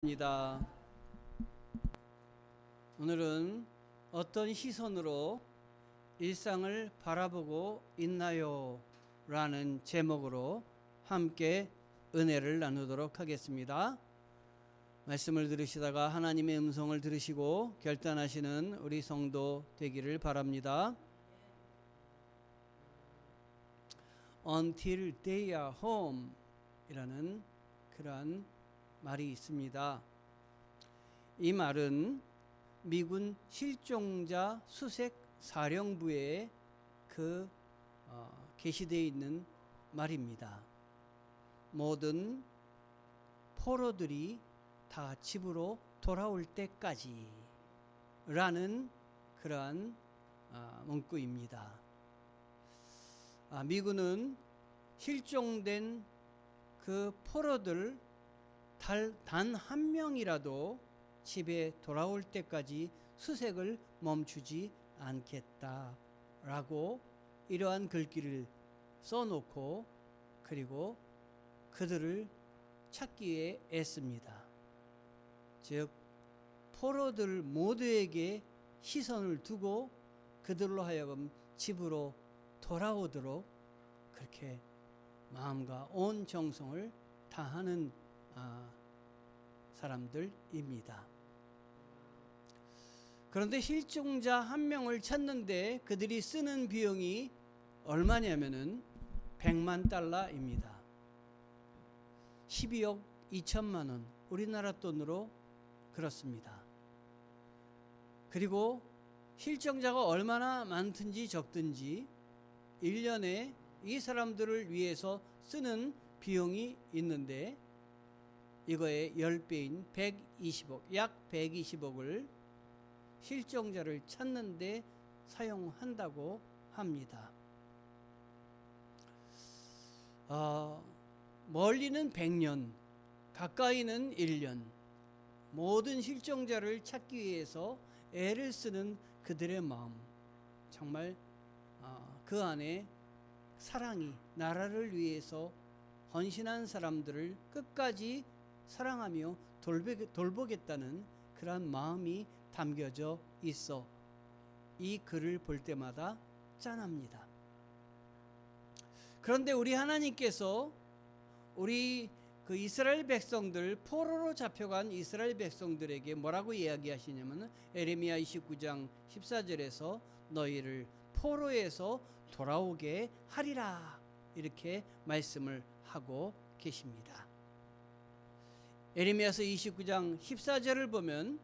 입니다. 오늘은 어떤 시선으로 일상을 바라보고 있나요? 라는 제목으로 함께 은혜를 나누도록 하겠습니다. 말씀을 들으시다가 하나님의 음성을 들으시고 결단하시는 우리 성도 되기를 바랍니다. Until they are home 이라는 그러한 말이 있습니다. 이 말은 미군 실종자 수색 사령부에 게시되어 있는 말입니다. 모든 포로들이 다 집으로 돌아올 때까지 라는 그러한 문구입니다. 미군은 실종된 그 포로들 단 한 명이라도 집에 돌아올 때까지 수색을 멈추지 않겠다라고 이러한 글귀를 써놓고 그리고 그들을 찾기 위해 애씁니다. 즉 포로들 모두에게 시선을 두고 그들로 하여금 집으로 돌아오도록 그렇게 마음과 온 정성을 다하는 사람들입니다. 그런데 실종자 한 명을 찾는데 그들이 쓰는 비용이 얼마냐면은 100만 달러입니다. 12억 2천만 원, 우리나라 돈으로 그렇습니다. 그리고 실종자가 얼마나 많든지 적든지 1년에 이 사람들을 위해서 쓰는 비용이 있는데 이거의 10배인 120억, 약 120억을 실종자를 찾는데 사용한다고 합니다. 멀리는 100년, 가까이는 1년, 모든 실종자를 찾기 위해서 애를 쓰는 그들의 마음, 정말 그 안에 사랑이, 나라를 위해서 헌신한 사람들을 끝까지 사랑하며 돌보겠다는 그러한 마음이 담겨져 있어 이 글을 볼 때마다 짠합니다. 그런데 우리 하나님께서 우리 그 이스라엘 백성들, 포로로 잡혀간 이스라엘 백성들에게 뭐라고 이야기하시냐면 에레미야 29장 14절에서 너희를 포로에서 돌아오게 하리라 이렇게 말씀을 하고 계십니다. 에레미야서 29장 14절을 보면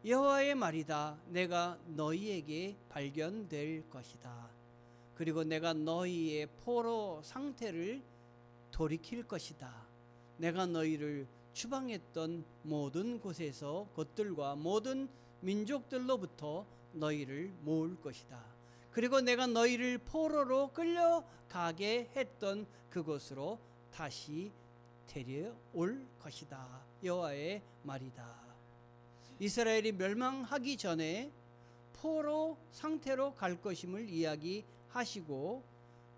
여호와의 말이다. 내가 너희에게 발견될 것이다. 그리고 내가 너희의 포로 상태를 돌이킬 것이다. 내가 너희를 추방했던 모든 곳에서 곳들과 모든 민족들로부터 너희를 모을 것이다. 그리고 내가 너희를 포로로 끌려가게 했던 그곳으로 다시 데려올 것이다. 여호와의 말이다. 이스라엘이 멸망하기 전에 포로 상태로 갈 것임을 이야기하시고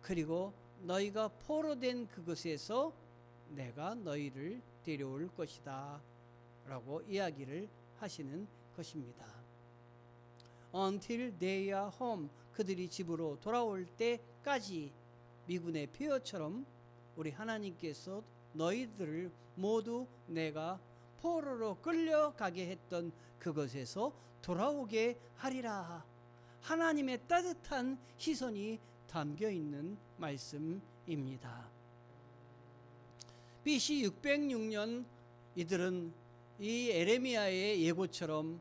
그리고 너희가 포로된 그곳에서 내가 너희를 데려올 것이다 라고 이야기를 하시는 것입니다. Until they are home, 그들이 집으로 돌아올 때까지 미군의 폐허처럼 우리 하나님께서 너희들을 모두 내가 포로로 끌려가게 했던 그것에서 돌아오게 하리라. 하나님의 따뜻한 시선이 담겨 있는 말씀입니다. BC 606년 이들은 이 에레미야의 예고처럼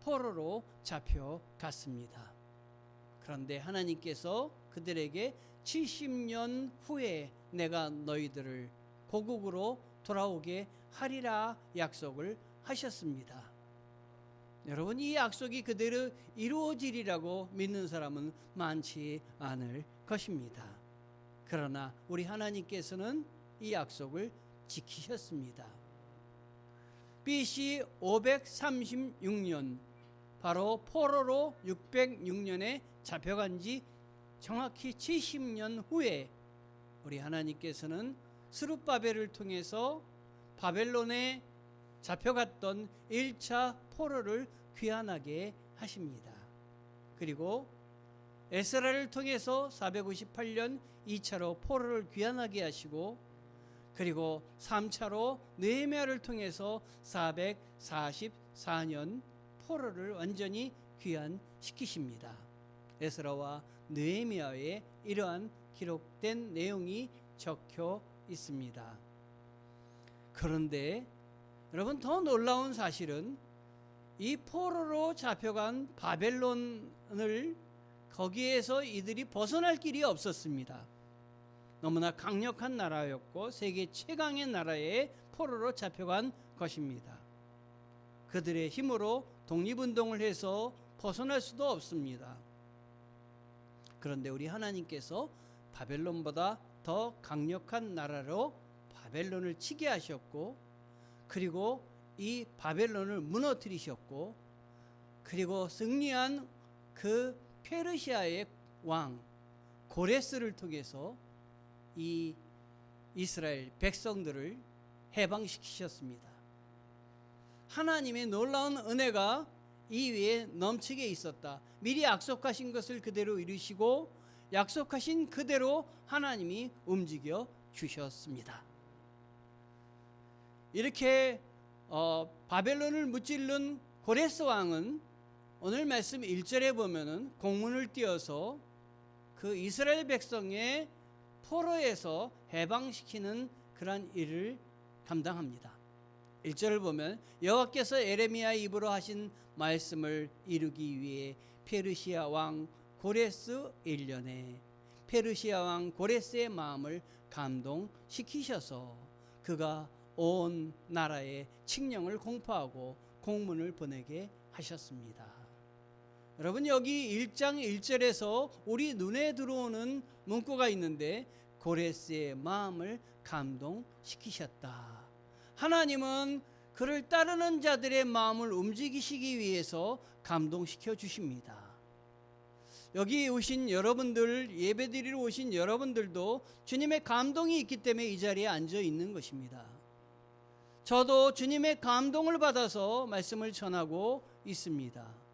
포로로 잡혀갔습니다. 그런데 하나님께서 그들에게 70년 후에 내가 너희들을 고국으로 돌아오게 하리라 약속을 하셨습니다. 여러분, 이 약속이 그대로 이루어지리라고 믿는 사람은 많지 않을 것입니다. 그러나 우리 하나님께서는 이 약속을 지키셨습니다. BC 536년 바로 포로로 606년에 잡혀간 지 정확히 70년 후에 우리 하나님께서는 스룹바벨을 통해서 바벨론의 잡혀갔던 1차 포로를 귀환하게 하십니다. 그리고 에스라를 통해서 458년 2차로 포로를 귀환하게 하시고, 그리고 3차로 느헤미야를 통해서 444년 포로를 완전히 귀환시키십니다. 에스라와 느헤미야의 이러한 기록된 내용이 적혀 있습니다. 그런데 여러분, 더 놀라운 사실은 이 포로로 잡혀간 바벨론을 거기에서 이들이 벗어날 길이 없었습니다. 너무나 강력한 나라였고 세계 최강의 나라에 포로로 잡혀간 것입니다. 그들의 힘으로 독립운동을 해서 벗어날 수도 없습니다. 그런데 우리 하나님께서 바벨론보다 더 강력한 나라로 바벨론을 치게 하셨고, 그리고 이 바벨론을 무너뜨리셨고, 그리고 승리한 그 페르시아의 왕 고레스를 통해서 이 이스라엘 백성들을 해방시키셨습니다. 하나님의 놀라운 은혜가 이 위에 넘치게 있었다. 미리 약속하신 것을 그대로 이루시고 약속하신 그대로 하나님이 움직여 주셨습니다. 이렇게 바벨론을 무찌른 고레스 왕은 오늘 말씀 1절에 보면은 공문을 띄어서 그 이스라엘 백성의 포로에서 해방시키는 그러한 일을 감당합니다. 1절을 보면 여호와께서 에레미야의 입으로 하신 말씀을 이루기 위해 페르시아 왕 고레스 1년에 페르시아 왕 고레스의 마음을 감동시키셔서 그가 온 나라에 칙령을 공포하고 공문을 보내게 하셨습니다. 여러분, 여기 1장 1절에서 우리 눈에 들어오는 문구가 있는데 고레스의 마음을 감동시키셨다. 하나님은 그를 따르는 자들의 마음을 움직이시기 위해서 감동시켜 주십니다. 여기 오신 여러분들, 예배드리러 오신 여러분들도 주님의 감동이 있기 때문에 이 자리에 앉아 있는 것입니다. 저도 주님의 감동을 받아서 말씀을 전하고 있습니다.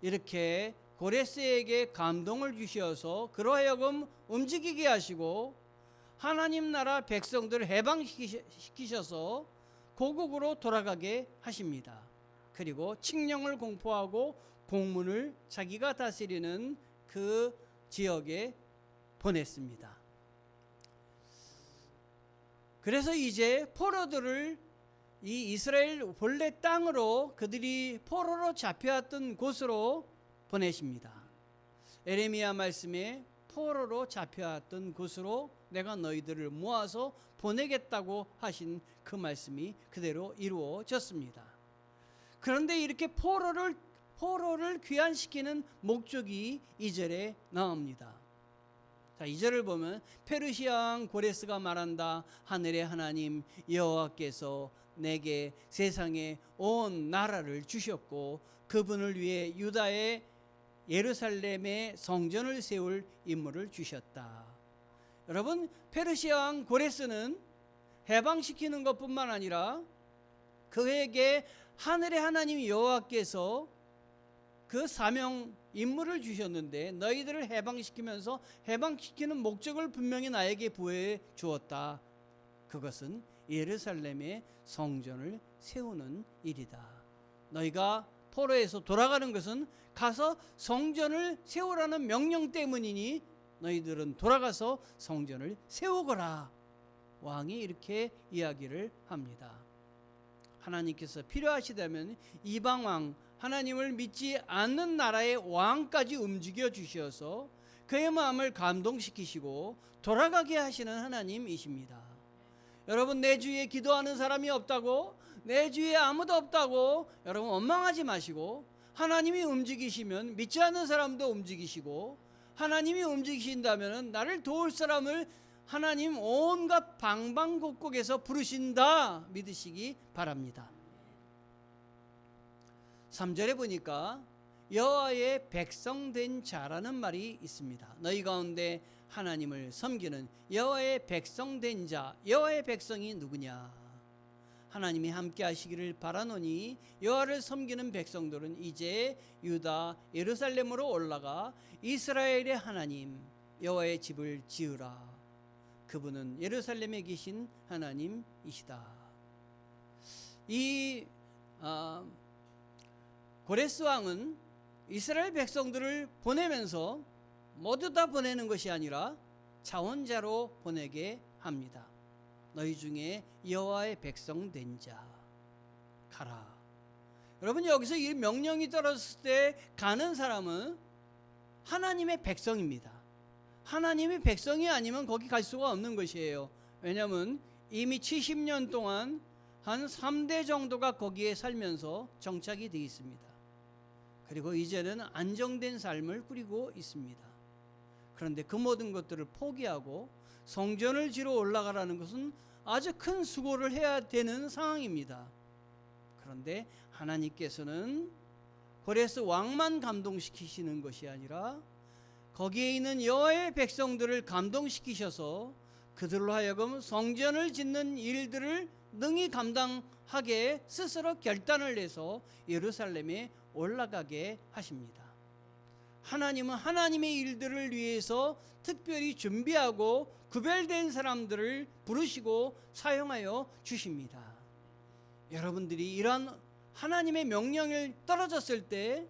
이렇게 고레스에게 감동을 주셔서 그로 하여금 움직이게 하시고 하나님 나라 백성들을 해방시키셔서 고국으로 돌아가게 하십니다. 그리고 칙령을 공포하고 공문을 자기가 다스리는 그 지역에 보냈습니다. 그래서 이제 포로들을 이 이스라엘 본래 땅으로 그들이 포로로 잡혀왔던 곳으로 보내십니다. 에레미야 말씀에 포로로 잡혀왔던 곳으로 내가 너희들을 모아서 보내겠다고 하신 그 말씀이 그대로 이루어졌습니다. 그런데 이렇게 포로를 귀환시키는 목적이 2절에 나옵니다. 자, 2절을 보면 페르시아 왕 고레스가 말한다. 하늘의 하나님 여호와께서 내게 세상의 온 나라를 주셨고 그분을 위해 유다의 예루살렘에 성전을 세울 임무를 주셨다. 여러분, 페르시아 왕 고레스는 해방시키는 것뿐만 아니라 그에게 하늘의 하나님 여호와께서 그 사명 임무를 주셨는데 너희들을 해방시키면서 해방시키는 목적을 분명히 나에게 부여해 주었다. 그것은 예루살렘에 성전을 세우는 일이다. 너희가 포로에서 돌아가는 것은 가서 성전을 세우라는 명령 때문이니 너희들은 돌아가서 성전을 세우거라. 왕이 이렇게 이야기를 합니다. 하나님께서 필요하시다면 이방왕, 하나님을 믿지 않는 나라의 왕까지 움직여 주셔서 그의 마음을 감동시키시고 돌아가게 하시는 하나님이십니다. 여러분, 내 주위에 기도하는 사람이 없다고, 내 주위에 아무도 없다고 여러분 원망하지 마시고, 하나님이 움직이시면 믿지 않는 사람도 움직이시고, 하나님이 움직이신다면 나를 도울 사람을 하나님 온갖 방방곡곡에서 부르신다 믿으시기 바랍니다. 3절에 보니까 여호와의 백성 된 자라는 말이 있습니다. 너희 가운데 하나님을 섬기는 여호와의 백성 된 자, 여호와의 백성이 누구냐? 하나님이 함께 하시기를 바라노니 여호와를 섬기는 백성들은 이제 유다 예루살렘으로 올라가 이스라엘의 하나님 여호와의 집을 지으라. 그분은 예루살렘에 계신 하나님이시다. 이 고레스 왕은 이스라엘 백성들을 보내면서 모두 다 보내는 것이 아니라 자원자로 보내게 합니다. 너희 중에 여호와의 백성 된 자 가라. 여러분, 여기서 이 명령이 떨어졌을 때 가는 사람은 하나님의 백성입니다. 하나님의 백성이 아니면 거기 갈 수가 없는 것이에요. 왜냐하면 이미 70년 동안 한 3대 정도가 거기에 살면서 정착이 되어 있습니다. 그리고 이제는 안정된 삶을 꾸리고 있습니다. 그런데 그 모든 것들을 포기하고 성전을 지러 올라가라는 것은 아주 큰 수고를 해야 되는 상황입니다. 그런데 하나님께서는 고레스 왕만 감동시키시는 것이 아니라 거기에 있는 여호와의 백성들을 감동시키셔서 그들로 하여금 성전을 짓는 일들을 능히 감당하게 스스로 결단을 내서 예루살렘에 올라가게 하십니다. 하나님은 하나님의 일들을 위해서 특별히 준비하고 구별된 사람들을 부르시고 사용하여 주십니다. 여러분들이 이런 하나님의 명령을 떨어졌을 때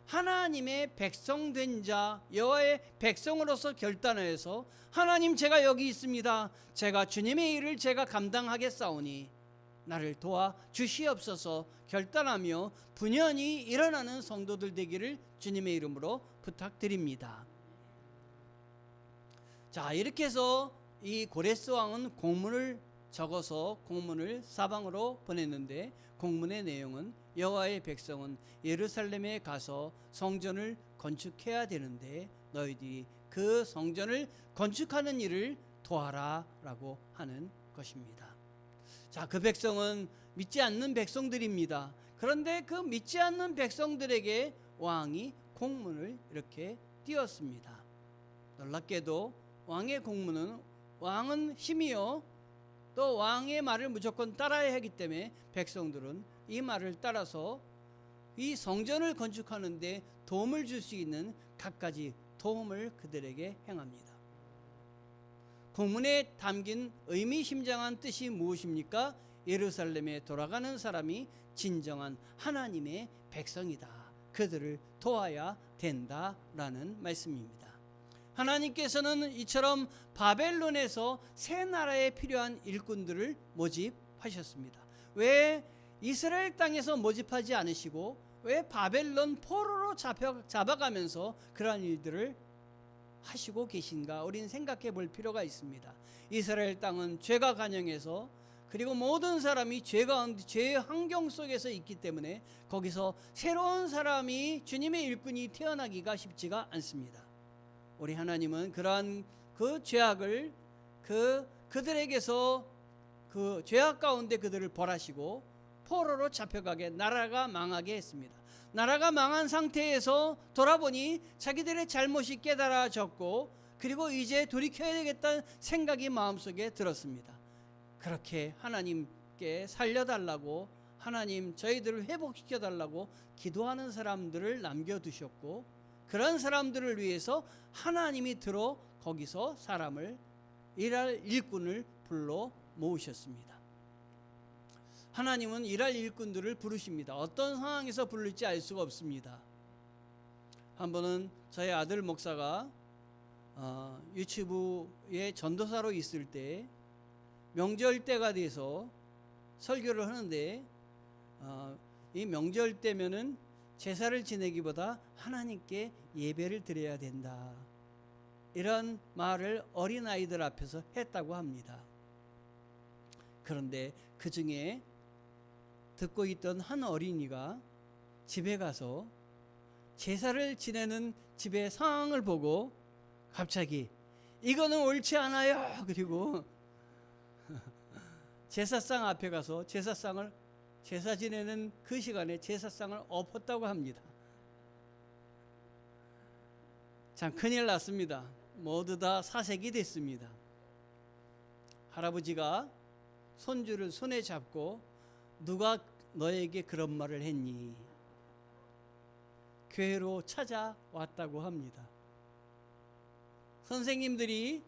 하나님의 백성 된 자, 여호와의 백성으로서 결단하여서 하나님, 제가 여기 있습니다. 제가 주님의 일을 제가 감당하겠사오니 나를 도와 주시옵소서 결단하며 분연히 일어나는 성도들 되기를 주님의 이름으로 부탁드립니다. 자, 이렇게 해서 이 고레스 왕은 공문을 적어서 공문을 사방으로 보냈는데, 공문의 내용은 여호와의 백성은 예루살렘에 가서 성전을 건축해야 되는데 너희들이 그 성전을 건축하는 일을 도와라 라고 하는 것입니다. 자, 그 백성은 믿지 않는 백성들입니다. 그런데 그 믿지 않는 백성들에게 왕이 공문을 이렇게 띄웠습니다. 놀랍게도 왕의 공문은, 왕은 힘이요 또 왕의 말을 무조건 따라야 하기 때문에 백성들은 이 말을 따라서 이 성전을 건축하는데 도움을 줄 수 있는 갖가지 도움을 그들에게 행합니다. 공문에 담긴 의미심장한 뜻이 무엇입니까? 예루살렘에 돌아가는 사람이 진정한 하나님의 백성이다. 그들을 도와야 된다라는 말씀입니다. 하나님께서는 이처럼 바벨론에서 새 나라에 필요한 일꾼들을 모집하셨습니다. 왜 이스라엘 땅에서 모집하지 않으시고 왜 바벨론 포로로 잡아가면서 그러한 일들을 하시고 계신가? 우리는 생각해 볼 필요가 있습니다. 이스라엘 땅은 죄가 간영해서, 그리고 모든 사람이 죄의 환경 속에서 있기 때문에 거기서 새로운 사람이 주님의 일꾼이 태어나기가 쉽지가 않습니다. 우리 하나님은 그러한 그 죄악을 그들에게서 그 죄악 가운데 그들을 벌하시고 포로로 잡혀가게, 나라가 망하게 했습니다. 나라가 망한 상태에서 돌아보니 자기들의 잘못이 깨달아졌고, 그리고 이제 돌이켜야 되겠다는 생각이 마음속에 들었습니다. 그렇게 하나님께 살려달라고, 하나님 저희들을 회복시켜달라고 기도하는 사람들을 남겨두셨고, 그런 사람들을 위해서 하나님이 들어 거기서 사람을, 일할 일꾼을 불러 모으셨습니다. 하나님은 일할 일꾼들을 부르십니다. 어떤 상황에서 부를지 알 수가 없습니다. 한 번은 저희 아들 목사가 유치부에 전도사로 있을 때 명절 때가 돼서 설교를 하는데, 이 명절 때면은 제사를 지내기보다 하나님께 예배를 드려야 된다, 이런 말을 어린아이들 앞에서 했다고 합니다. 그런데 그 중에 듣고 있던 한 어린이가 집에 가서 제사를 지내는 집의 상황을 보고 갑자기 이거는 옳지 않아요, 그리고 제사상 앞에 가서 제사 지내는 그 시간에 제사상을 엎었다고 합니다. 참 큰일 났습니다. 모두 다 사색이 됐습니다. 할아버지가 손주를 손에 잡고 누가 너에게 그런 말을 했니? 교회로 찾아왔다고 합니다. 선생님들이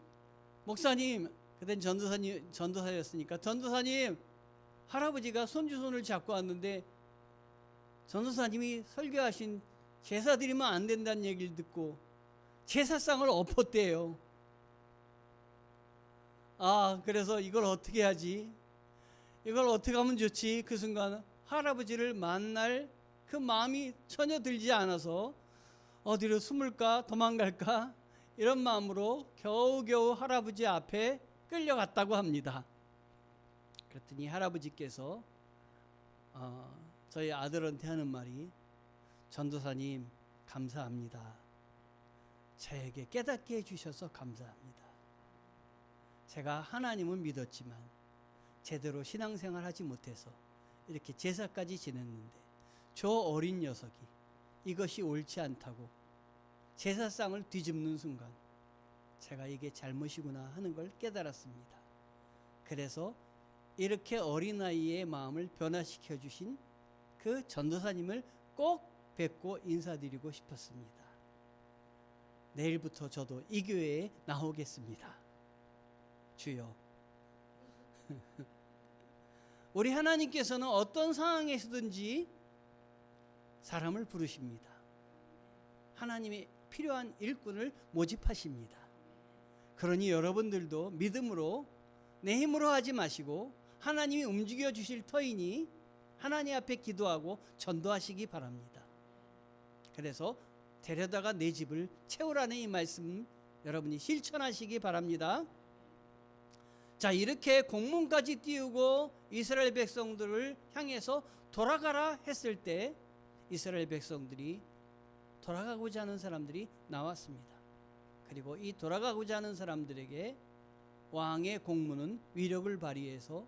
목사님, 그땐 전도사였으니까 전도사님, 할아버지가 손주 손을 잡고 왔는데 전도사님이 설교하신 제사 드리면 안 된다는 얘기를 듣고 제사상을 엎었대요. 그래서 이걸 어떻게 하지? 이걸 어떻게 하면 좋지? 그 순간 할아버지를 만날 그 마음이 전혀 들지 않아서 어디로 숨을까 도망갈까 이런 마음으로 겨우겨우 할아버지 앞에 끌려갔다고 합니다. 그랬더니 할아버지께서 저희 아들한테 하는 말이, 전도사님 감사합니다. 저에게 깨닫게 해주셔서 감사합니다. 제가 하나님은 믿었지만 제대로 신앙생활하지 못해서 이렇게 제사까지 지냈는데 저 어린 녀석이 이것이 옳지 않다고 제사상을 뒤집는 순간 제가 이게 잘못이구나 하는 걸 깨달았습니다. 그래서 이렇게 어린아이의 마음을 변화시켜 주신 그 전도사님을 꼭 뵙고 인사드리고 싶었습니다. 내일부터 저도 이 교회에 나오겠습니다. 주여. 우리 하나님께서는 어떤 상황에서든지 사람을 부르십니다. 하나님이 필요한 일꾼을 모집하십니다. 그러니 여러분들도 믿음으로 내 힘으로 하지 마시고 하나님이 움직여 주실 터이니 하나님 앞에 기도하고 전도하시기 바랍니다. 그래서 데려다가 내 집을 채우라는 이 말씀 여러분이 실천하시기 바랍니다. 자, 이렇게 공문까지 띄우고 이스라엘 백성들을 향해서 돌아가라 했을 때 이스라엘 백성들이 돌아가고자 하는 사람들이 나왔습니다. 그리고 이 돌아가고자 하는 사람들에게 왕의 공문은 위력을 발휘해서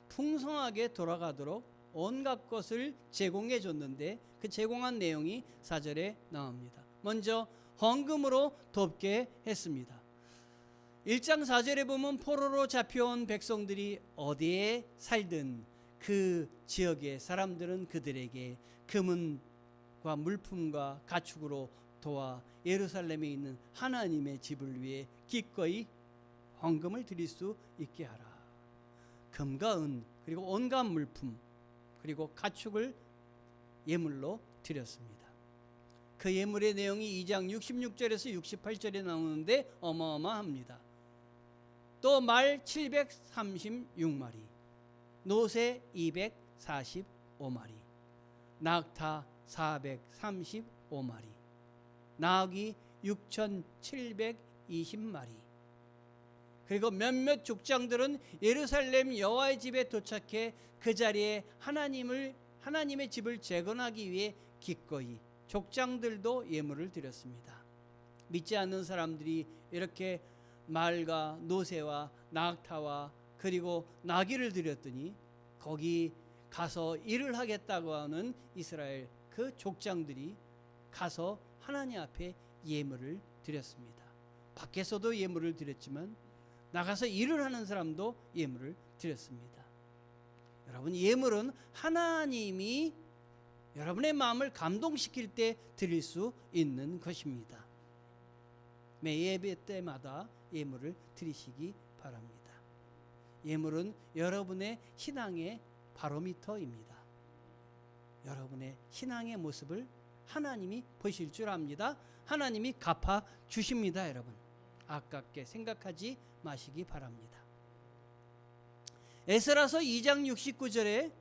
풍성하게 돌아가도록 온갖 것을 제공해 줬는데 그 제공한 내용이 4절에 나옵니다. 먼저 헌금으로 돕게 했습니다. 1장 4절에 보면 포로로 잡혀온 백성들이 어디에 살든 그 지역의 사람들은 그들에게 금은과 물품과 가축으로 도와 예루살렘에 있는 하나님의 집을 위해 기꺼이 헌금을 드릴 수 있게 하라. 금과 은 그리고 온갖 물품 그리고 가축을 예물로 드렸습니다. 그 예물의 내용이 2장 66절에서 68절에 나오는데 어마어마합니다. 또 말 736마리, 노새 245마리, 낙타 435마리, 나귀 6720마리. 그리고 몇몇 족장들은 예루살렘 여호와의 집에 도착해 그 자리에 하나님의 집을 재건하기 위해 기꺼이 족장들도 예물을 드렸습니다. 믿지 않는 사람들이 이렇게 말과 노새와 낙타와 그리고 나귀를 드렸더니 거기 가서 일을 하겠다고 하는 이스라엘 그 족장들이 가서 하나님 앞에 예물을 드렸습니다. 밖에서도 예물을 드렸지만 나가서 일을 하는 사람도 예물을 드렸습니다. 여러분, 예물은 하나님이 여러분의 마음을 감동시킬 때 드릴 수 있는 것입니다. 매 예배 때마다 예물을 드리시기 바랍니다. 예물은 여러분의 신앙의 바로미터입니다. 여러분의 신앙의 모습을 하나님이 보실 줄 압니다. 하나님이 갚아 주십니다. 여러분, 아깝게 생각하지 마시기 바랍니다. 에스라서 2장 69절에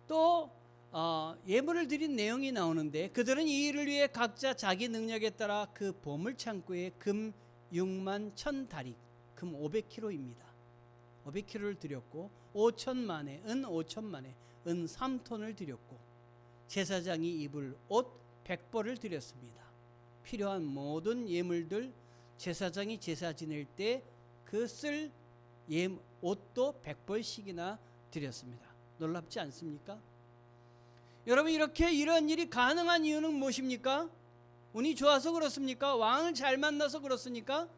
또 예물을 드린 내용이 나오는데 그들은 이 일을 위해 각자 자기 능력에 따라 그 보물창고에 금 6만 1000다리, 금 500kg입니다. 500kg를 드렸고 5천만에 은 5천만에 은 3톤을 드렸고 제사장이 입을 옷 100벌을 드렸습니다. 필요한 모든 예물들 제사장이 제사 지낼 때 그 쓸 옷도 100벌씩이나 드렸습니다. 놀랍지 않습니까? 여러분, 이렇게 이런 일이 가능한 이유는 무엇입니까? 운이 좋아서 그렇습니까? 왕을 잘 만나서 그렇습니까?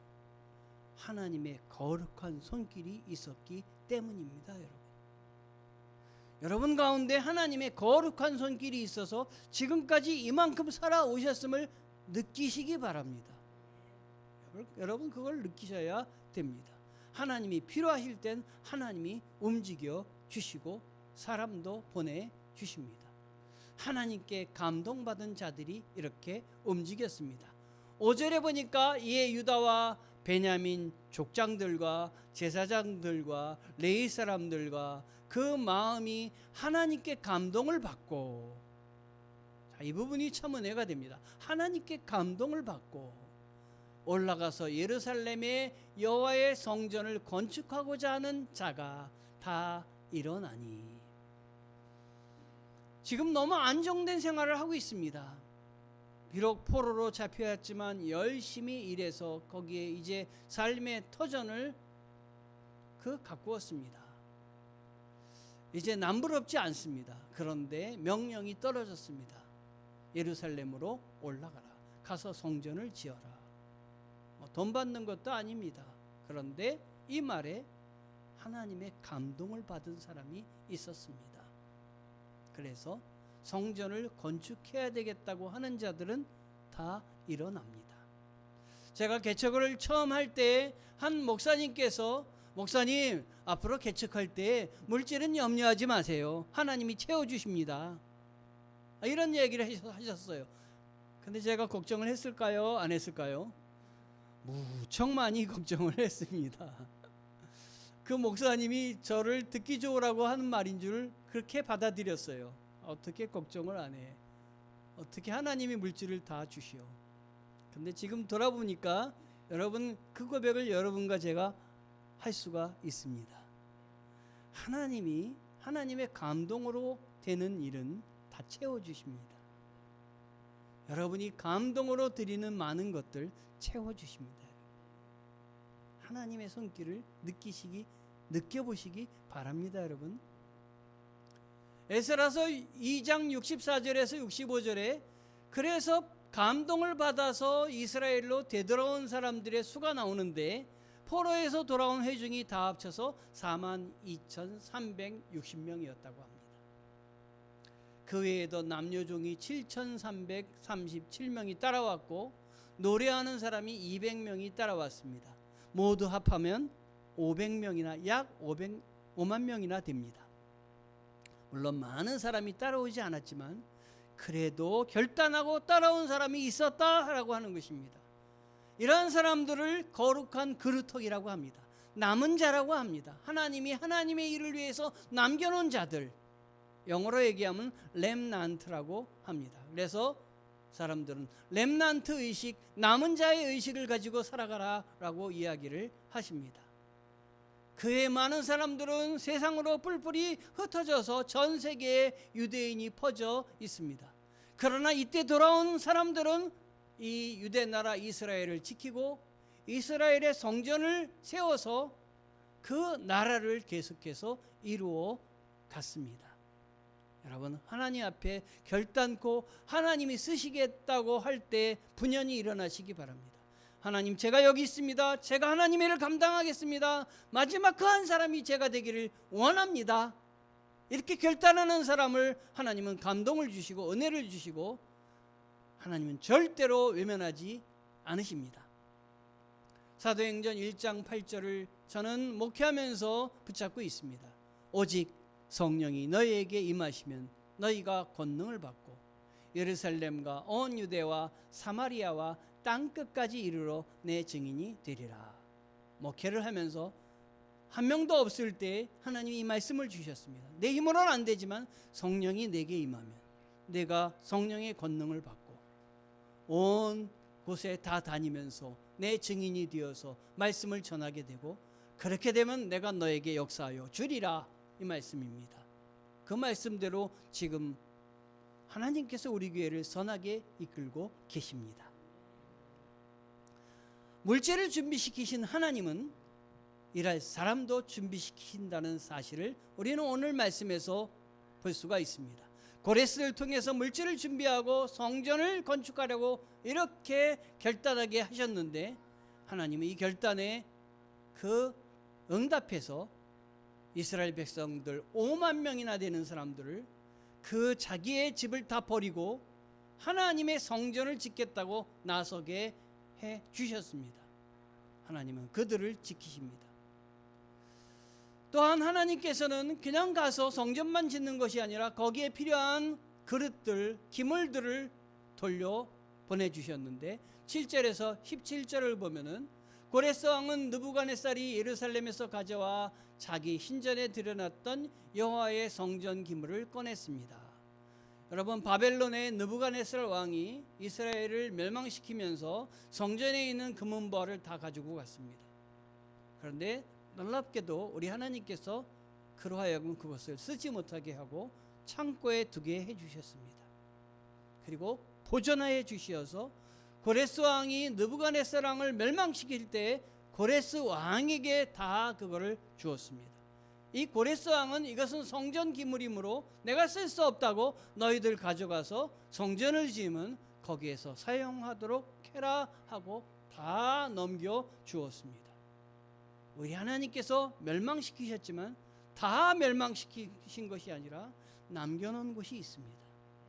하나님의 거룩한 손길이 있었기 때문입니다. 여러분, 여러분 가운데 하나님의 거룩한 손길이 있어서 지금까지 이만큼 살아오셨음을 느끼시기 바랍니다. 여러분 그걸 느끼셔야 됩니다. 하나님이 필요하실 땐 하나님이 움직여 주시고 사람도 보내주십니다. 하나님께 감동받은 자들이 이렇게 움직였습니다. 5절에 보니까 이에 유다와 베냐민 족장들과 제사장들과 레위 사람들과 그 마음이 하나님께 감동을 받고, 이 부분이 참 은혜가 됩니다. 하나님께 감동을 받고 올라가서 예루살렘의 여호와의 성전을 건축하고자 하는 자가 다 일어나니. 지금 너무 안정된 생활을 하고 있습니다. 비록 포로로 잡혀왔지만 열심히 일해서 거기에 이제 삶의 터전을 가꾸었습니다. 이제 남부럽지 않습니다. 그런데 명령이 떨어졌습니다. 예루살렘으로 올라가라. 가서 성전을 지어라. 돈 받는 것도 아닙니다. 그런데 이 말에 하나님의 감동을 받은 사람이 있었습니다. 그래서 성전을 건축해야 되겠다고 하는 자들은 다 일어납니다. 제가 개척을 처음 할 때 한 목사님께서, 목사님 앞으로 개척할 때 물질은 염려하지 마세요. 하나님이 채워주십니다. 이런 얘기를 하셨어요. 근데 제가 걱정을 했을까요? 안 했을까요? 무척 많이 걱정을 했습니다. 그 목사님이 저를 듣기 좋으라고 하는 말인 줄 그렇게 받아들였어요. 어떻게 걱정을 안 해? 어떻게 하나님이 물질을 다 주시오? 근데 지금 돌아보니까 여러분, 그 고백을 여러분과 제가 할 수가 있습니다. 하나님이, 하나님의 감동으로 되는 일은 다 채워주십니다. 여러분이 감동으로 드리는 많은 것들 채워주십니다. 하나님의 손길을 느껴보시기 바랍니다, 여러분. 에스라서 2장 64절에서 65절에 그래서 감동을 받아서 이스라엘로 되돌아온 사람들의 수가 나오는데, 포로에서 돌아온 회중이 다 합쳐서 42,360명이었다고 합니다. 그 외에도 남녀종이 7,337명이 따라왔고 노래하는 사람이 200명이 따라왔습니다. 모두 합하면 500명이나 약 5만 명이나 됩니다. 물론 많은 사람이 따라오지 않았지만 그래도 결단하고 따라온 사람이 있었다라고 하는 것입니다. 이러한 사람들을 거룩한 그루터기라고 합니다. 남은 자라고 합니다. 하나님이 하나님의 일을 위해서 남겨놓은 자들, 영어로 얘기하면 렘난트라고 합니다. 그래서 사람들은 렘난트 의식, 남은 자의 의식을 가지고 살아가라 라고 이야기를 하십니다. 그의 많은 사람들은 세상으로 뿔뿔이 흩어져서 전 세계에 유대인이 퍼져 있습니다. 그러나 이때 돌아온 사람들은 이 유대 나라 이스라엘을 지키고 이스라엘의 성전을 세워서 그 나라를 계속해서 이루어 갔습니다. 여러분, 하나님 앞에 결단코 하나님이 쓰시겠다고 할 때 분연히 일어나시기 바랍니다. 하나님, 제가 여기 있습니다. 제가 하나님의 일을 감당하겠습니다. 마지막 그 한 사람이 제가 되기를 원합니다. 이렇게 결단하는 사람을 하나님은 감동을 주시고 은혜를 주시고 하나님은 절대로 외면하지 않으십니다. 사도행전 1장 8절을 저는 목회하면서 붙잡고 있습니다. 오직 성령이 너희에게 임하시면 너희가 권능을 받고 예루살렘과 온 유대와 사마리아와 땅끝까지 이르러 내 증인이 되리라. 목회를 하면서 한 명도 없을 때 하나님이 이 말씀을 주셨습니다. 내 힘으로는 안 되지만 성령이 내게 임하면 내가 성령의 권능을 받고 온 곳에 다 다니면서 내 증인이 되어서 말씀을 전하게 되고, 그렇게 되면 내가 너에게 역사하여 주리라, 이 말씀입니다. 그 말씀대로 지금 하나님께서 우리 교회를 선하게 이끌고 계십니다. 물질을 준비시키신 하나님은 일할 사람도 준비시킨다는 사실을 우리는 오늘 말씀에서 볼 수가 있습니다. 고레스를 통해서 물질을 준비하고 성전을 건축하려고 이렇게 결단하게 하셨는데, 하나님은 이 결단에 그 응답해서 이스라엘 백성들 5만 명이나 되는 사람들을 그 자기의 집을 다 버리고 하나님의 성전을 짓겠다고 나서게 해 주셨습니다. 하나님은 그들을 지키십니다. 또한 하나님께서는 그냥 가서 성전만 짓는 것이 아니라 거기에 필요한 그릇들, 기물들을 돌려 보내주셨는데 7절에서 17절을 보면은 고레스 왕은 느부갓네살이 예루살렘에서 가져와 자기 신전에 들여놨던 여호와의 성전 기물을 꺼냈습니다. 여러분, 바벨론의 느부갓네살 왕이 이스라엘을 멸망시키면서 성전에 있는 금은보화를 다 가지고 갔습니다. 그런데 놀랍게도 우리 하나님께서 그로 하여금 그것을 쓰지 못하게 하고 창고에 두게 해주셨습니다. 그리고 보존하여 주시어서 고레스 왕이 느부갓네살 왕을 멸망시킬 때 고레스 왕에게 다 그거를 주었습니다. 이 고레스 왕은 이것은 성전 기물이므로 내가 쓸 수 없다고 너희들 가져가서 성전을 지으면 거기에서 사용하도록 해라 하고 다 넘겨 주었습니다. 우리 하나님께서 멸망시키셨지만 다 멸망시키신 것이 아니라 남겨놓은 것이 있습니다.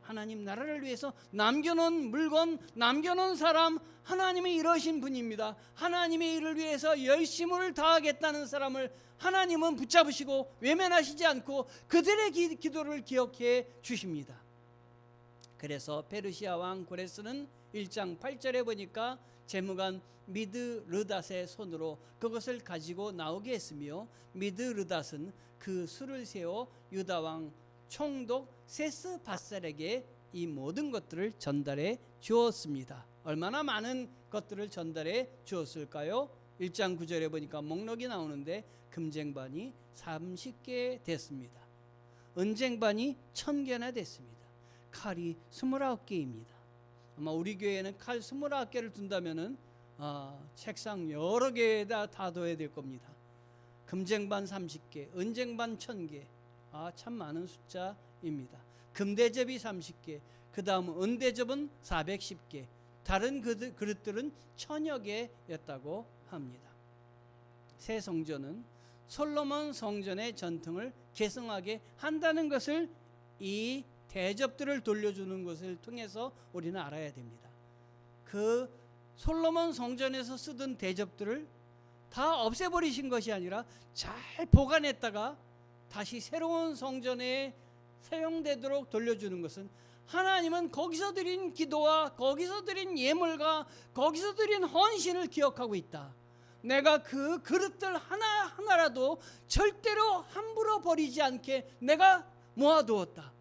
하나님 나라를 위해서 남겨놓은 물건, 남겨놓은 사람, 하나님이 이러신 분입니다. 하나님의 일을 위해서 열심을 다하겠다는 사람을 하나님은 붙잡으시고 외면하시지 않고 그들의 기도를 기억해 주십니다. 그래서 페르시아 왕 고레스는 1장 8절에 보니까 재무관 미드르닷의 손으로 그것을 가지고 나오게 했으며, 미드르닷은 그 수를 세워 유다 왕 총독 세스바살에게 이 모든 것들을 전달해 주었습니다. 얼마나 많은 것들을 전달해 주었을까요? 1장 9절에 보니까 목록이 나오는데 금쟁반이 30개 됐습니다. 은쟁반이 1000개나 됐습니다. 칼이 29개입니다. 아마 우리 교회는 칼 29개를 둔다면은 책상 여러 개에다 다 둬야 될 겁니다. 금쟁반 30개, 은쟁반 1000개. 참 많은 숫자입니다. 금대접이 30개, 그 다음 은대접은 410개, 다른 그릇들은 1000여 개였다고 합니다. 새 성전은 솔로몬 성전의 전통을 계승하게 한다는 것을 이 대접들을 돌려주는 것을 통해서 우리는 알아야 됩니다. 그 솔로몬 성전에서 쓰던 대접들을 다 없애버리신 것이 아니라 잘 보관했다가 다시 새로운 성전에 사용되도록 돌려주는 것은, 하나님은 거기서 드린 기도와 거기서 드린 예물과 거기서 드린 헌신을 기억하고 있다. 내가 그 그릇들 하나하나라도 절대로 함부로 버리지 않게 내가 모아두었다.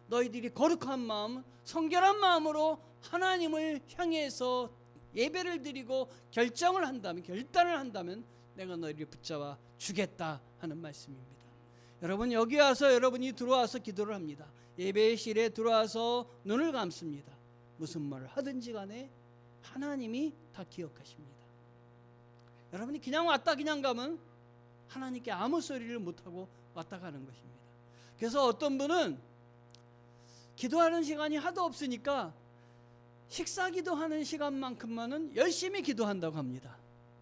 너희들이 거룩한 마음, 성결한 마음으로 하나님을 향해서 예배를 드리고 결단을 한다면 내가 너희를 붙잡아 주겠다 하는 말씀입니다. 여러분, 여기 와서 여러분이 들어와서 기도를 합니다. 예배실에 들어와서 눈을 감습니다. 무슨 말을 하든지 간에 하나님이 다 기억하십니다. 여러분이 그냥 왔다 그냥 가면 하나님께 아무 소리를 못하고 왔다 가는 것입니다. 그래서 어떤 분은 기도하는 시간이 하도 없으니까 식사 기도하는 시간만큼만은 열심히 기도한다고 합니다.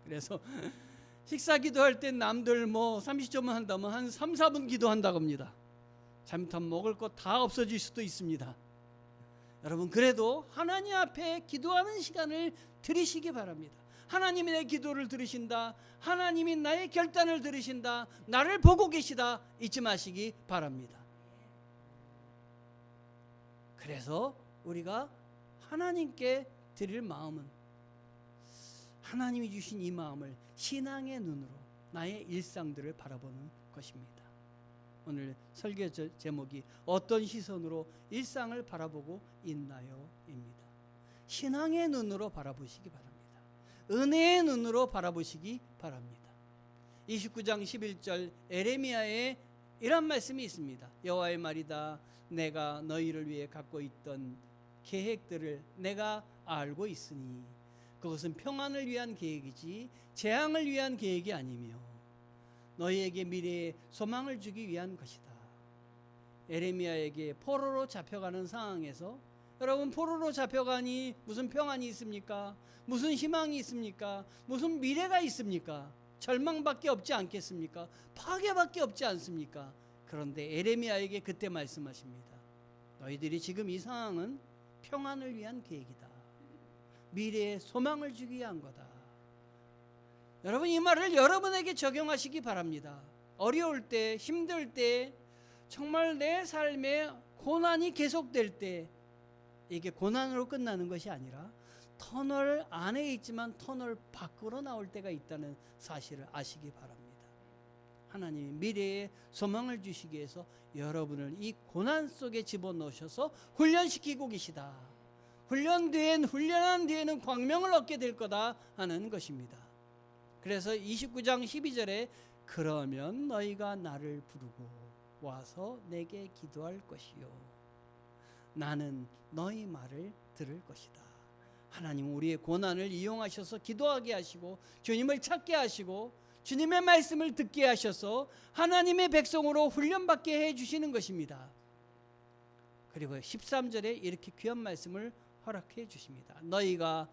그래서 식사 기도할 때 남들 30초만 한다면 한 3, 4분 기도한다고 합니다. 잘못하면 먹을 거 다 없어질 수도 있습니다. 여러분, 그래도 하나님 앞에 기도하는 시간을 들이시기 바랍니다. 하나님이 내 기도를 들으신다, 하나님이 나의 결단을 들으신다, 나를 보고 계시다, 잊지 마시기 바랍니다. 그래서 우리가 하나님께 드릴 마음은 하나님이 주신 이 마음을 신앙의 눈으로 나의 일상들을 바라보는 것입니다. 오늘 설교 제목이 어떤 시선으로 일상을 바라보고 있나요? 입니다. 신앙의 눈으로 바라보시기 바랍니다. 은혜의 눈으로 바라보시기 바랍니다. 29장 11절 에레미야에 이런 말씀이 있습니다. 여호와의 말이다. 내가 너희를 위해 갖고 있던 계획들을 내가 알고 있으니 그것은 평안을 위한 계획이지 재앙을 위한 계획이 아니며 너희에게 미래에 소망을 주기 위한 것이다. 에레미야에게 포로로 잡혀가는 상황에서, 여러분, 포로로 잡혀가니 무슨 평안이 있습니까? 무슨 희망이 있습니까? 무슨 미래가 있습니까? 절망밖에 없지 않겠습니까? 파괴밖에 없지 않습니까? 그런데 에레미야에게 그때 말씀하십니다. 너희들이 지금 이 상황은 평안을 위한 계획이다. 미래에 소망을 주기 위한 거다. 여러분, 이 말을 여러분에게 적용하시기 바랍니다. 어려울 때, 힘들 때, 정말 내 삶에 고난이 계속될 때, 이게 고난으로 끝나는 것이 아니라 터널 안에 있지만 터널 밖으로 나올 때가 있다는 사실을 아시기 바랍니다. 하나님이 미래에 소망을 주시기 위해서 여러분을 이 고난 속에 집어넣으셔서 훈련시키고 계시다. 훈련한 뒤에는 광명을 얻게 될 거다 하는 것입니다. 그래서 29장 12절에 그러면 너희가 나를 부르고 와서 내게 기도할 것이요 나는 너희 말을 들을 것이다. 하나님 우리의 고난을 이용하셔서 기도하게 하시고 주님을 찾게 하시고 주님의 말씀을 듣게 하셔서 하나님의 백성으로 훈련받게 해주시는 것입니다. 그리고 13절에 이렇게 귀한 말씀을 허락해 주십니다. 너희가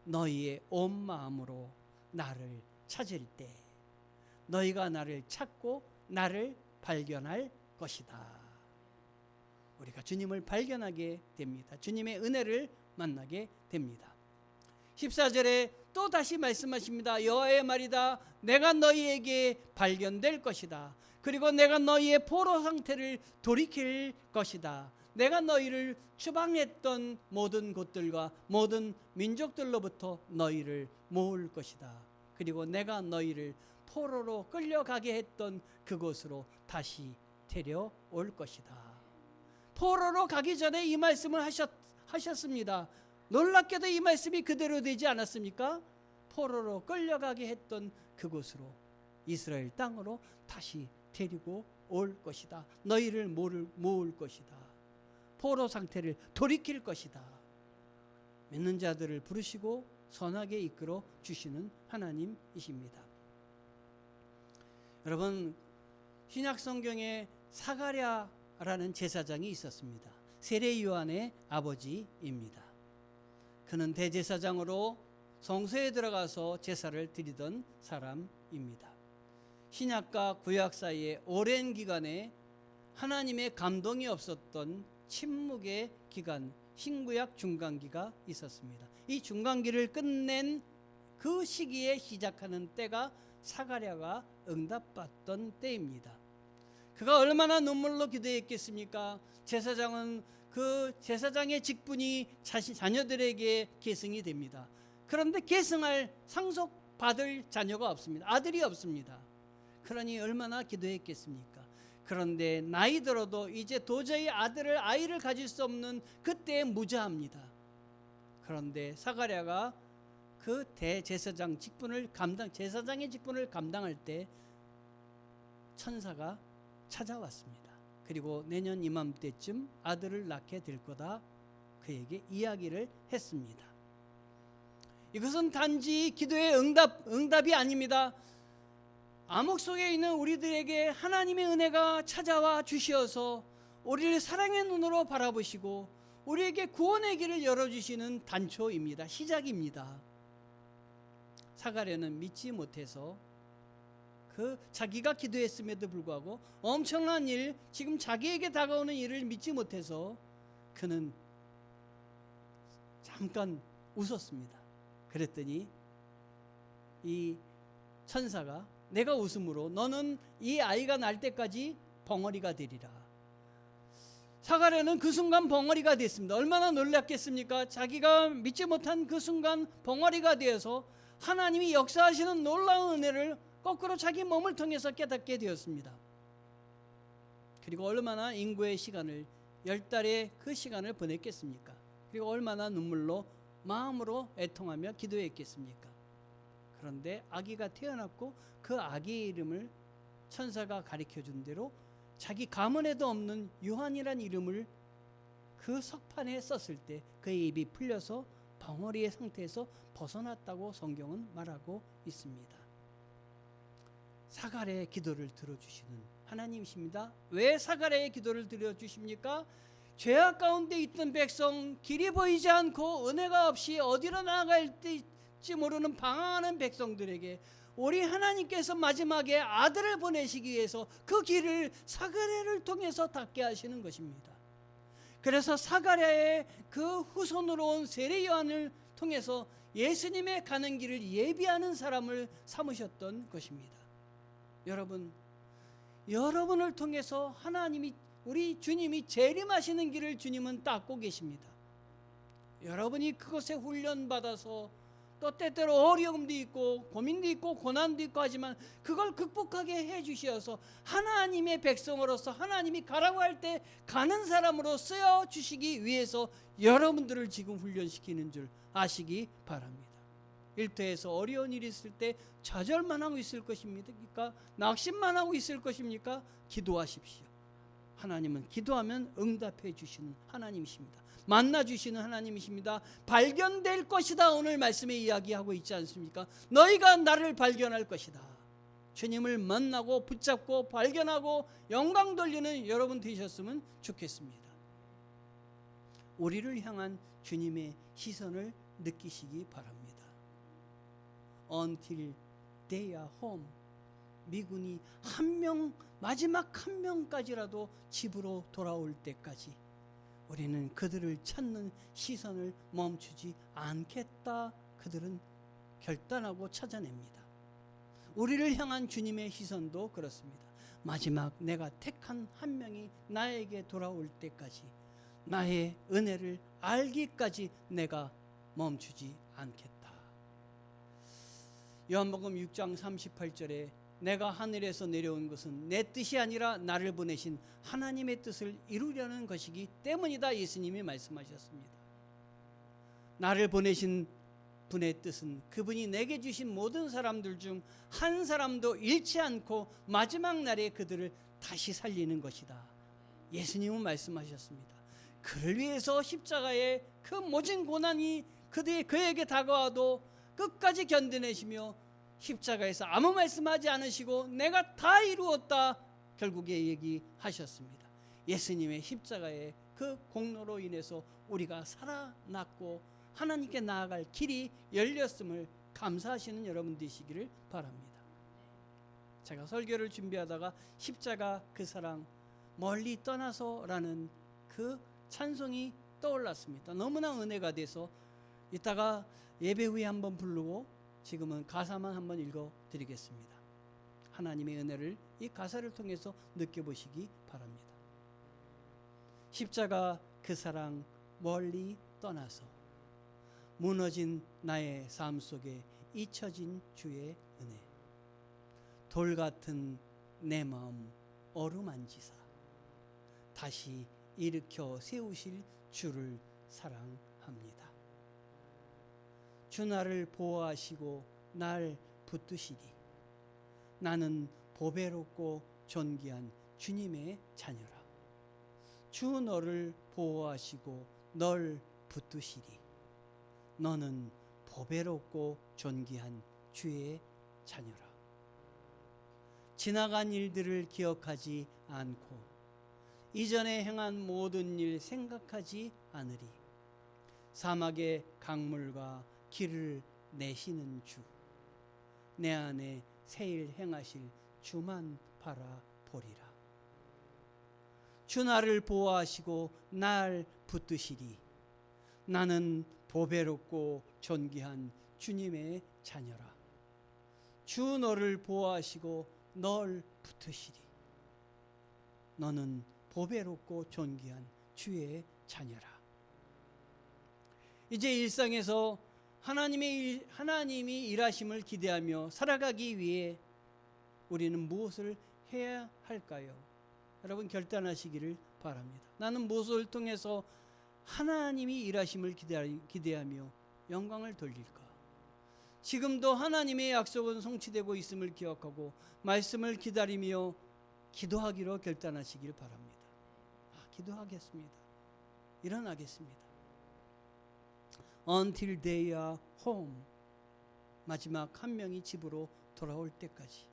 너희의 온 마음으로 나를 찾을 때 너희가 나를 찾고 나를 발견할 것이다. 우리가 주님을 발견하게 됩니다. 주님의 은혜를 만나게 됩니다. 14절에 또 다시 말씀하십니다. 여호와의 말이다. 내가 너희에게 발견될 것이다. 그리고 내가 너희의 포로 상태를 돌이킬 것이다. 내가 너희를 추방했던 모든 곳들과 모든 민족들로부터 너희를 모을 것이다. 그리고 내가 너희를 포로로 끌려가게 했던 그곳으로 다시 데려올 것이다. 포로로 가기 전에 이 말씀을 하셨습니다. 놀랍게도 이 말씀이 그대로 되지 않았습니까? 포로로 끌려가게 했던 그곳으로 이스라엘 땅으로 다시 데리고 올 것이다. 너희를 모을 것이다. 포로 상태를 돌이킬 것이다. 믿는 자들을 부르시고 선하게 이끌어 주시는 하나님이십니다. 여러분, 신약 성경에 사가랴라는 제사장이 있었습니다. 세례 요한의 아버지입니다. 그는 대제사장으로 성소에 들어가서 제사를 드리던 사람입니다. 신약과 구약 사이에 오랜 기간에 하나님의 감동이 없었던 침묵의 기간, 신구약 중간기가 있었습니다. 이 중간기를 끝낸 그 시기에 시작하는 때가 사가랴가 응답받던 때입니다. 그가 얼마나 눈물로 기도했겠습니까? 제사장은 그 제사장의 직분이 자녀들에게 계승이 됩니다. 그런데 계승할 상속받을 자녀가 없습니다. 아들이 없습니다. 그러니 얼마나 기도했겠습니까? 그런데 나이 들어도 이제 도저히 아이를 가질 수 없는 그때에 무자합니다. 그런데 사가랴가 그 대제사장 제사장의 직분을 감당할 때 천사가 찾아왔습니다. 그리고 내년 이맘때쯤 아들을 낳게 될 거다 그에게 이야기를 했습니다. 이것은 단지 기도의 응답이 아닙니다. 암흑 속에 있는 우리들에게 하나님의 은혜가 찾아와 주시어서 우리를 사랑의 눈으로 바라보시고 우리에게 구원의 길을 열어주시는 단초입니다. 시작입니다. 사가랴는 믿지 못해서 자기가 기도했음에도 불구하고 엄청난 일, 지금 자기에게 다가오는 일을 믿지 못해서 그는 잠깐 웃었습니다. 그랬더니 이 천사가 내가 웃음으로 너는 이 아이가 날 때까지 벙어리가 되리라. 사가랴는 그 순간 벙어리가 됐습니다. 얼마나 놀랐겠습니까? 자기가 믿지 못한 그 순간 벙어리가 되어서 하나님이 역사하시는 놀라운 은혜를 거꾸로 자기 몸을 통해서 깨닫게 되었습니다. 그리고 얼마나 인고의 시간을 10달의 그 시간을 보냈겠습니까? 그리고 얼마나 눈물로 마음으로 애통하며 기도했겠습니까? 그런데 아기가 태어났고 그 아기의 이름을 천사가 가르쳐준 대로 자기 가문에도 없는 요한이란 이름을 그 석판에 썼을 때 그의 입이 풀려서 벙어리의 상태에서 벗어났다고 성경은 말하고 있습니다. 사가랴의 기도를 들어주시는 하나님이십니다. 왜 사가랴의 기도를 들어주십니까? 죄악 가운데 있던 백성, 길이 보이지 않고 은혜가 없이 어디로 나아갈지 모르는 방황하는 백성들에게 우리 하나님께서 마지막에 아들을 보내시기 위해서 그 길을 사가랴를 통해서 닦게 하시는 것입니다. 그래서 사가랴의 그 후손으로 온 세례 요한을 통해서 예수님의 가는 길을 예비하는 사람을 삼으셨던 것입니다. 여러분, 여러분을 통해서 하나님이, 우리 주님이 재림하시는 길을 주님은 닦고 계십니다. 여러분이 그것에 훈련받아서 또 때때로 어려움도 있고 고민도 있고 고난도 있고 하지만 그걸 극복하게 해주셔서 하나님의 백성으로서 하나님이 가라고 할 때 가는 사람으로 쓰여주시기 위해서 여러분들을 지금 훈련시키는 줄 아시기 바랍니다. 일터에서 어려운 일이 있을 때 좌절만 하고 있을 것입니까? 낙심만 하고 있을 것입니까? 기도하십시오. 하나님은 기도하면 응답해 주시는 하나님이십니다. 만나 주시는 하나님이십니다. 발견될 것이다, 오늘 말씀에 이야기하고 있지 않습니까? 너희가 나를 발견할 것이다. 주님을 만나고 붙잡고 발견하고 영광 돌리는 여러분 되셨으면 좋겠습니다. 우리를 향한 주님의 시선을 느끼시기 바랍니다. Until they are home. 미군이 마지막 한 명까지라도 집으로 돌아올 때까지 우리는 그들을 찾는 시선을 멈추지 않겠다. 그들은 결단하고 찾아냅니다. 우리를 향한 주님의 시선도 그렇습니다. 마지막 내가 택한 한 명이 나에게 돌아올 때까지 나의 은혜를 알기까지 내가 멈추지 않겠다. 요한복음 6장 38절에 내가 하늘에서 내려온 것은 내 뜻이 아니라 나를 보내신 하나님의 뜻을 이루려는 것이기 때문이다, 예수님이 말씀하셨습니다. 나를 보내신 분의 뜻은 그분이 내게 주신 모든 사람들 중 한 사람도 잃지 않고 마지막 날에 그들을 다시 살리는 것이다. 예수님은 말씀하셨습니다. 그를 위해서 십자가의 그 모진 고난이 그에게 다가와도 끝까지 견뎌내시며 십자가에서 아무 말씀하지 않으시고 내가 다 이루었다 결국에 얘기하셨습니다. 예수님의 십자가의 그 공로로 인해서 우리가 살아났고 하나님께 나아갈 길이 열렸음을 감사하시는 여러분 되시기를 바랍니다. 제가 설교를 준비하다가 십자가 그 사랑 멀리 떠나서라는 그 찬송이 떠올랐습니다. 너무나 은혜가 돼서 이따가 예배 후에 한번 부르고 지금은 가사만 한번 읽어드리겠습니다. 하나님의 은혜를 이 가사를 통해서 느껴보시기 바랍니다. 십자가 그 사랑 멀리 떠나서 무너진 나의 삶 속에 잊혀진 주의 은혜, 돌같은 내 마음 어루만지사 다시 일으켜 세우실 주를 사랑합니다. 주 나를 보호하시고 날 붙드시리. 나는 보배롭고 존귀한 주님의 자녀라. 주 너를 보호하시고 널 붙드시리. 너는 보배롭고 존귀한 주의 자녀라. 지나간 일들을 기억하지 않고 이전에 행한 모든 일 생각하지 않으리. 사막의 강물과 길을 내시는 주, 내 안에 새일 행하실 주만 바라보리라. 주 나를 보호하시고 날 붙드시리. 나는 보배롭고 존귀한 주님의 자녀라. 주 너를 보호하시고 널 붙드시리. 너는 보배롭고 존귀한 주의 자녀라. 이제 일상에서 하나님이 일하심을 기대하며 살아가기 위해 우리는 무엇을 해야 할까요? 여러분 결단하시기를 바랍니다. 나는 무엇을 통해서 하나님이 일하심을 기대하며 영광을 돌릴까? 지금도 하나님의 약속은 성취되고 있음을 기억하고 말씀을 기다리며 기도하기로 결단하시길 바랍니다. 기도하겠습니다. 일어나겠습니다. Until they are home. 마지막 한 명이 집으로 돌아올 때까지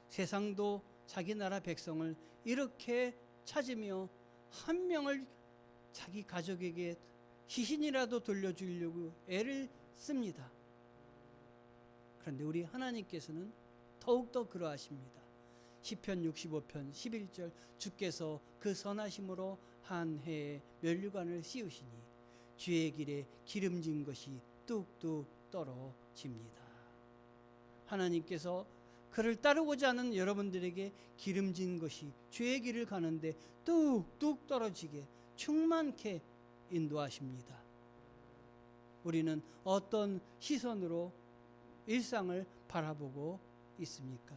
세상도 자기 나라 백성을 이렇게 찾으며 한 명을 자기 가족에게 시신이라도 돌려주려고 애를 씁니다. 그런데 우리 하나님께서는 더욱더 그러하십니다. 시편 65편 11절 주께서 그 선하심으로 한 해의 면류관을 씌우시니 주의 길에 기름진 것이 뚝뚝 떨어집니다. 하나님께서 그를 따르고자 하는 여러분들에게 기름진 것이 주의 길을 가는데 뚝뚝 떨어지게 충만케 인도하십니다. 우리는 어떤 시선으로 일상을 바라보고 있습니까?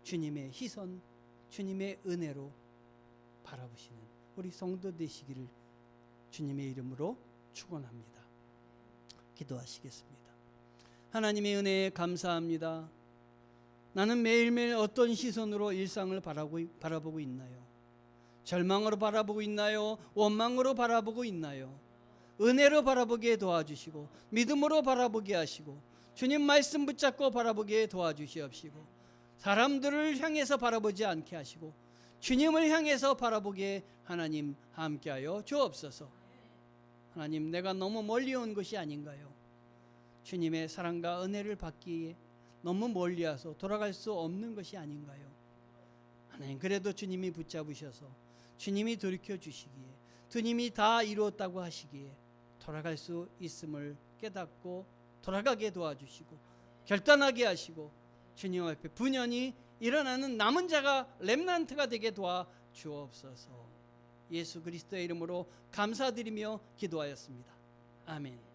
주님의 시선, 주님의 은혜로 바라보시는 우리 성도 되시기를 주님의 이름으로 축원합니다. 기도하시겠습니다. 하나님의 은혜에 감사합니다. 나는 매일매일 어떤 시선으로 일상을 바라보고 있나요? 절망으로 바라보고 있나요? 원망으로 바라보고 있나요? 은혜로 바라보게 도와주시고 믿음으로 바라보게 하시고 주님 말씀 붙잡고 바라보게 도와주시옵시고 사람들을 향해서 바라보지 않게 하시고 주님을 향해서 바라보게 하나님 함께하여 주옵소서. 하나님, 내가 너무 멀리 온 것이 아닌가요? 주님의 사랑과 은혜를 받기에 너무 멀리 와서 돌아갈 수 없는 것이 아닌가요? 하나님, 그래도 주님이 붙잡으셔서 주님이 돌이켜 주시기에 주님이 다 이루었다고 하시기에 돌아갈 수 있음을 깨닫고 돌아가게 도와주시고 결단하게 하시고 주님 앞에 분연히 일어나는 남은 자가 렘넌트가 되게 도와주옵소서. 예수 그리스도의 이름으로 감사드리며 기도하였습니다. 아멘.